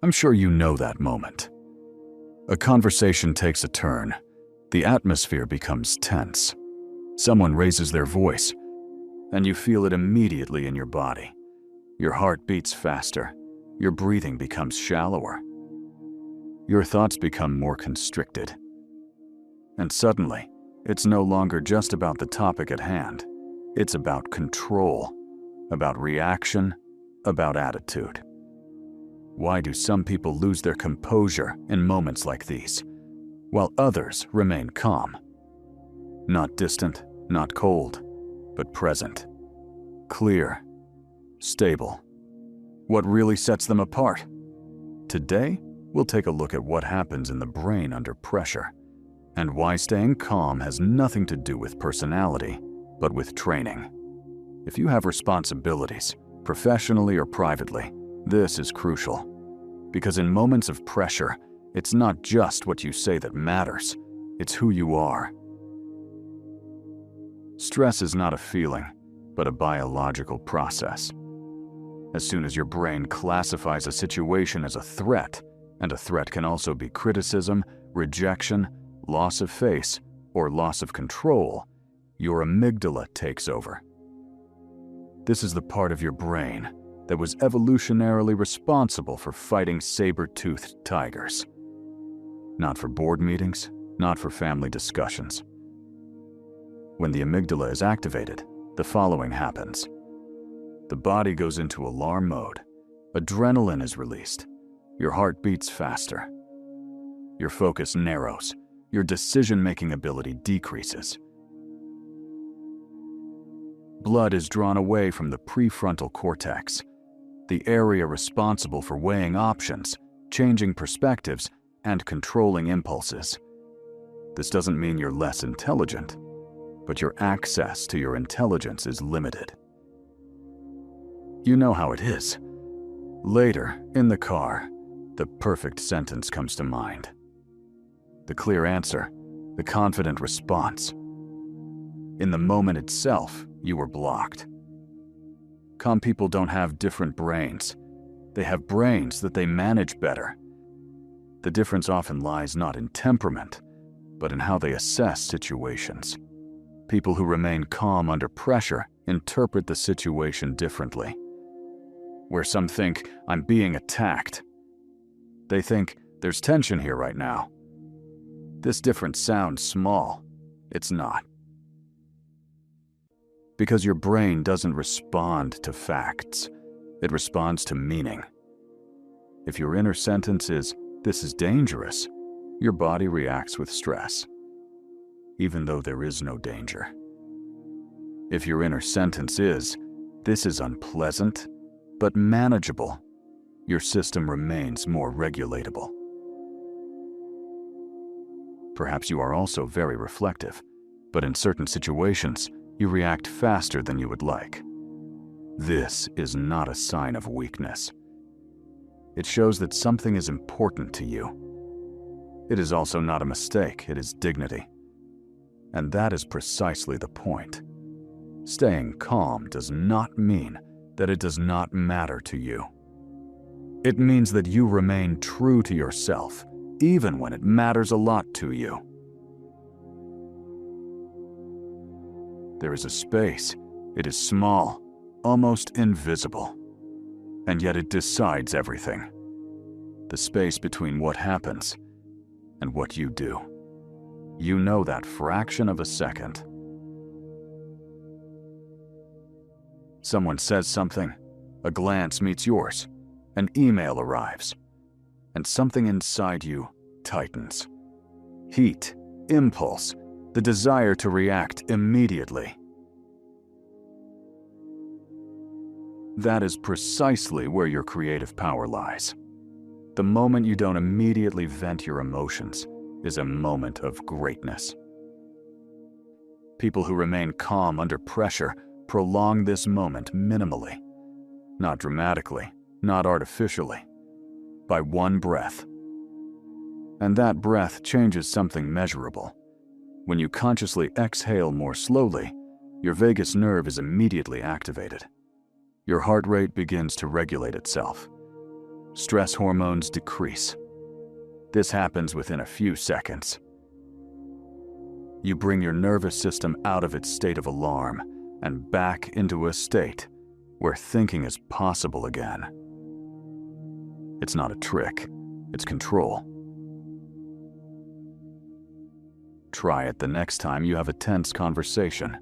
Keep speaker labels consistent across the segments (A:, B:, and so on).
A: I'm sure you know that moment. A conversation takes a turn. The atmosphere becomes tense. Someone raises their voice, and you feel it immediately in your body. Your heart beats faster. Your breathing becomes shallower. Your thoughts become more constricted. And suddenly, it's no longer just about the topic at hand. It's about control, about reaction, about attitude. Why do some people lose their composure in moments like these, while others remain calm? Not distant, not cold, but present, clear, stable. What really sets them apart? Today, we'll take a look at what happens in the brain under pressure, and why staying calm has nothing to do with personality, but with training. If you have responsibilities, professionally or privately, this is crucial. Because in moments of pressure, it's not just what you say that matters, it's who you are. Stress is not a feeling, but a biological process. As soon as your brain classifies a situation as a threat, and a threat can also be criticism, rejection, loss of face, or loss of control, your amygdala takes over. This is the part of your brain that was evolutionarily responsible for fighting saber-toothed tigers. Not for board meetings, not for family discussions. When the amygdala is activated, the following happens. The body goes into alarm mode. Adrenaline is released. Your heart beats faster. Your focus narrows. Your decision-making ability decreases. Blood is drawn away from the prefrontal cortex, the area responsible for weighing options, changing perspectives, and controlling impulses. This doesn't mean you're less intelligent, but your access to your intelligence is limited. You know how it is. Later, in the car, the perfect sentence comes to mind. The clear answer, the confident response. In the moment itself, you were blocked. Calm people don't have different brains. They have brains that they manage better. The difference often lies not in temperament, but in how they assess situations. People who remain calm under pressure interpret the situation differently. Where some think, I'm being attacked, they think, there's tension here right now. This difference sounds small. It's not. Because your brain doesn't respond to facts. It responds to meaning. If your inner sentence is, this is dangerous, your body reacts with stress, even though there is no danger. If your inner sentence is, this is unpleasant, but manageable, your system remains more regulatable. Perhaps you are also very reflective, but in certain situations, you react faster than you would like. This is not a sign of weakness. It shows that something is important to you. It is also not a mistake, it is dignity. And that is precisely the point. Staying calm does not mean that it does not matter to you. It means that you remain true to yourself, even when it matters a lot to you. There is a space. It is small, almost invisible, and yet it decides everything. The space between what happens and what you do. You know that fraction of a second. Someone says something, a glance meets yours, an email arrives, and something inside you tightens. Heat, impulse, the desire to react immediately. That is precisely where your creative power lies. The moment you don't immediately vent your emotions is a moment of greatness. People who remain calm under pressure prolong this moment minimally, not dramatically, not artificially, by one breath. And that breath changes something measurable. When you consciously exhale more slowly, your vagus nerve is immediately activated. Your heart rate begins to regulate itself. stress hormones decrease. This happens within a few seconds. You bring your nervous system out of its state of alarm and back into a state where thinking is possible again. It's not a trick, it's control. Try it the next time you have a tense conversation.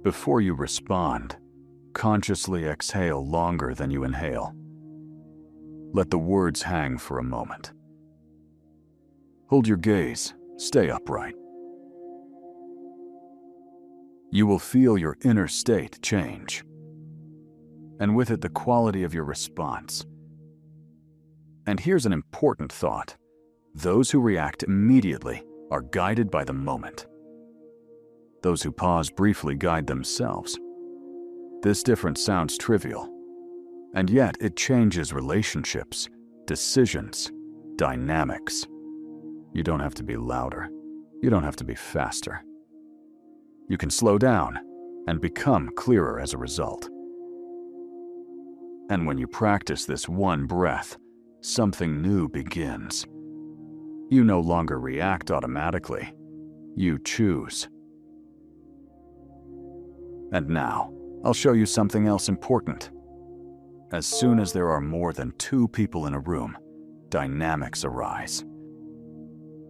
A: Before you respond, consciously exhale longer than you inhale. Let the words hang for a moment. Hold your gaze, stay upright. You will feel your inner state change, and with it the quality of your response. And here's an important thought. Those who react immediately are guided by the moment. Those who pause briefly guide themselves. This difference sounds trivial, and yet it changes relationships, decisions, dynamics. You don't have to be louder. You don't have to be faster. You can slow down and become clearer as a result. And when you practice this one breath, something new begins. You no longer react automatically. You choose. And now, I'll show you something else important. As soon as there are more than 2 people in a room, dynamics arise.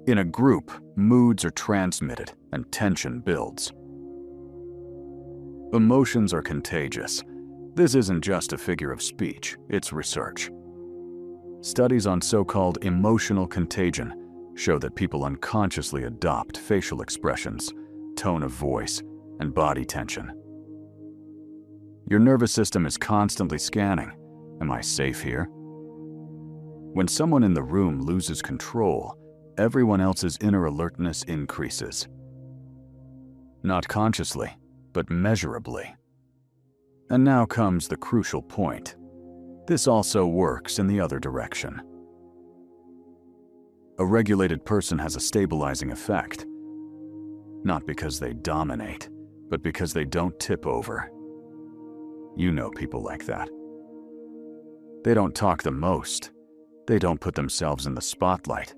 A: In a group, moods are transmitted and tension builds. Emotions are contagious. This isn't just a figure of speech, it's research. Studies on so-called emotional contagion show that people unconsciously adopt facial expressions, tone of voice, and body tension. Your nervous system is constantly scanning. Am I safe here? When someone in the room loses control, everyone else's inner alertness increases. Not consciously, but measurably. And now comes the crucial point. This also works in the other direction. A regulated person has a stabilizing effect, not because they dominate, but because they don't tip over. You know people like that. They don't talk the most. They don't put themselves in the spotlight.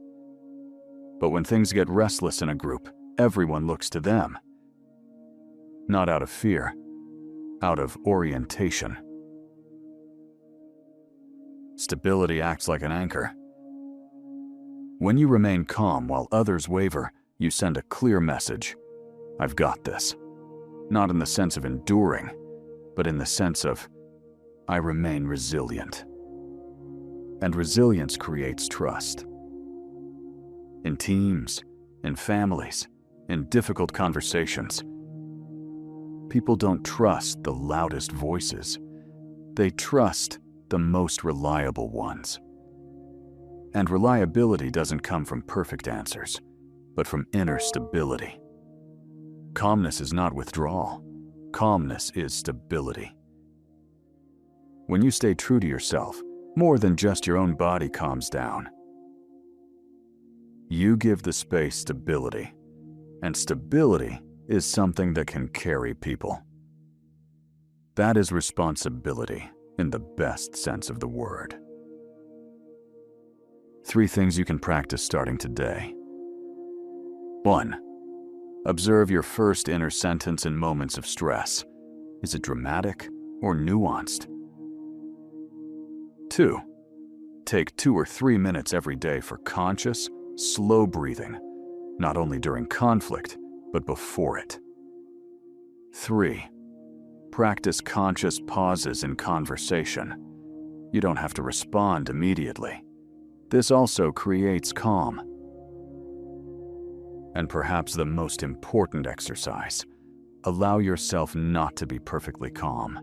A: But when things get restless in a group, everyone looks to them. Not out of fear, out of orientation. Stability acts like an anchor. When you remain calm while others waver, you send a clear message. I've got this. Not in the sense of enduring, but in the sense of, I remain resilient. And resilience creates trust. In teams, in families, in difficult conversations, people don't trust the loudest voices. They trust the most reliable ones. And reliability doesn't come from perfect answers, but from inner stability. Calmness is not withdrawal. Calmness is stability. When you stay true to yourself, more than just your own body calms down. You give the space stability, and stability is something that can carry people. That is responsibility in the best sense of the word. 3 things you can practice starting today. 1. Observe your first inner sentence in moments of stress. Is it dramatic or nuanced? 2. Take 2 or 3 minutes every day for conscious, slow breathing, not only during conflict, but before it. 3. Practice conscious pauses in conversation. You don't have to respond immediately. This also creates calm. And perhaps the most important exercise, allow yourself not to be perfectly calm.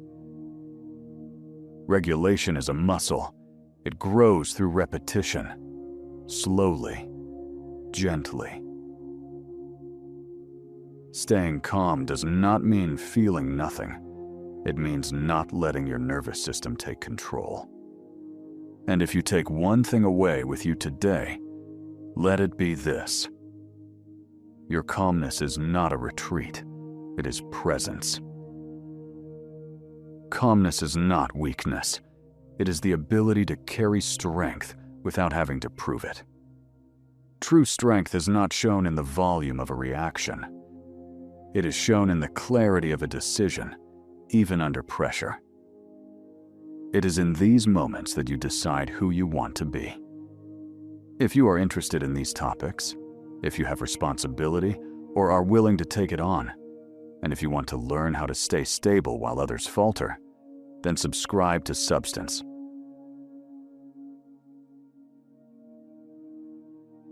A: Regulation is a muscle. It grows through repetition, slowly, gently. Staying calm does not mean feeling nothing. It means not letting your nervous system take control. And if you take one thing away with you today, let it be this. Your calmness is not a retreat. It is presence. Calmness is not weakness. It is the ability to carry strength without having to prove it. True strength is not shown in the volume of a reaction. It is shown in the clarity of a decision, even under pressure. It is in these moments that you decide who you want to be. If you are interested in these topics, if you have responsibility or are willing to take it on, and if you want to learn how to stay stable while others falter, then subscribe to Substance.